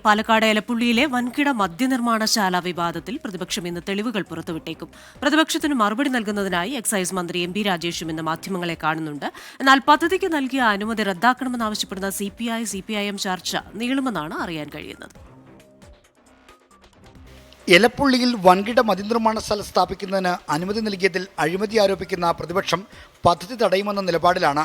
പാലക്കാട് എലപ്പുള്ളിയിലെ വൻകിട മദ്യനിർമ്മാണശാല വിവാദത്തിൽ പ്രതിപക്ഷം ഇന്ന് തെളിവുകൾ പുറത്തുവിട്ടേക്കും. പ്രതിപക്ഷത്തിന് മറുപടി നൽകുന്നതിനായി എക്സൈസ് മന്ത്രി എം പി രാജേഷും ഇന്ന് മാധ്യമങ്ങളെ കാണുന്നുണ്ട്. എന്നാൽ പദ്ധതിക്ക് നൽകിയ അനുമതി റദ്ദാക്കണമെന്നാവശ്യപ്പെടുന്ന സിപിഐഎം ചർച്ച നീളുമെന്നാണ് അറിയാൻ കഴിയുന്നത്. എലപ്പുള്ളിയിൽ വൻകിട മദ്യനിർമ്മാണശാല സ്ഥാപിക്കുന്നതിന് അനുമതി നൽകിയതിൽ അഴിമതി ആരോപിക്കുന്ന പ്രതിപക്ഷം പദ്ധതി തടയുമെന്ന നിലപാടിലാണ്.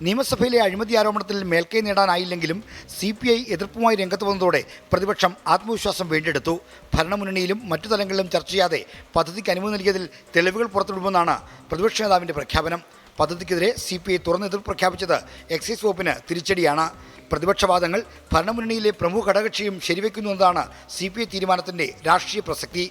നിയമസഭയിലെ അഴിമതി ആരോപണത്തിൽ മേൽക്കൈ നേടാനായില്ലെങ്കിലും CPI എതിർപ്പുമായി രംഗത്ത് വന്നതോടെ പ്രതിപക്ഷം ആത്മവിശ്വാസം വീണ്ടെടുത്തു. ഭരണമുന്നണിയിലും മറ്റു തലങ്ങളിലും ചർച്ച ചെയ്യാതെ പദ്ധതിക്ക് അനുമതി നൽകിയതിൽ തെളിവുകൾ പുറത്തുവിടുമെന്നാണ് പ്രതിപക്ഷ നേതാവിൻ്റെ പ്രഖ്യാപനം. പദ്ധതിക്കെതിരെ CPI തുറന്ന് എതിർപ്പ് പ്രഖ്യാപിച്ചത് എക്സൈസ് വകുപ്പിന് തിരിച്ചടിയാണ്. പ്രതിപക്ഷവാദങ്ങൾ ഭരണമുന്നണിയിലെ പ്രമുഖ ഘടകകക്ഷിയും ശരിവെക്കുന്നു എന്നതാണ് CPI തീരുമാനത്തിൻ്റെ രാഷ്ട്രീയ പ്രസക്തി.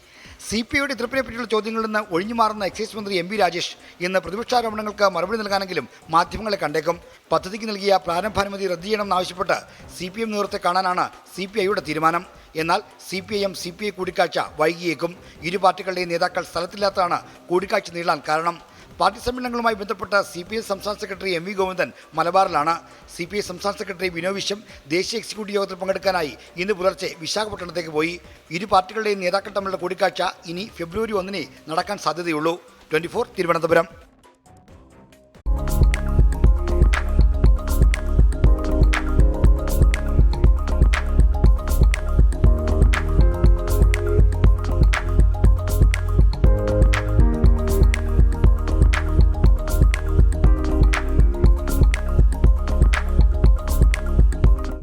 CPIയുടെ എതിർപ്പിനെപ്പറ്റിയുള്ള ചോദ്യങ്ങളിൽ നിന്ന് ഒഴിഞ്ഞുമാറുന്ന എക്സൈസ് മന്ത്രി എം പി രാജേഷ് ഇന്ന് പ്രതിപക്ഷാരോപണങ്ങൾക്ക് മറുപടി നൽകാനെങ്കിലും മാധ്യമങ്ങളെ കണ്ടേക്കും. പദ്ധതിക്ക് നൽകിയ പ്രാരംഭാനുമതി റദ്ദ് ചെയ്യണമെന്നാവശ്യപ്പെട്ട് CPM നേതൃത്വത്തെ കാണാനാണ് CPIയുടെ തീരുമാനം. എന്നാൽ CPI കൂടിക്കാഴ്ച വൈകിയേക്കും. ഇരു പാർട്ടികളുടെയും നേതാക്കൾ സ്ഥലത്തില്ലാത്തതാണ് കൂടിക്കാഴ്ച നീളാൻ കാരണം. പാർട്ടി സമ്മേളനങ്ങളുമായി ബന്ധപ്പെട്ട CPI സംസ്ഥാന സെക്രട്ടറി MV ഗോവിന്ദൻ മലബാറിലാണ്. CPI സംസ്ഥാന സെക്രട്ടറി വിനോദ് വിശ്വം ദേശീയ എക്സിക്യൂട്ടീവ് യോഗത്തിൽ പങ്കെടുക്കാനായി ഇന്ന് പുലർച്ചെ വിശാഖപട്ടണത്തേക്ക് പോയി. ഇരു പാർട്ടികളുടെയും നേതാക്കൾ തമ്മിലുള്ള കൂടിക്കാഴ്ച ഇനി ഫെബ്രുവരി 1 നടക്കാൻ സാധ്യതയുള്ളൂ. 24 തിരുവനന്തപുരം.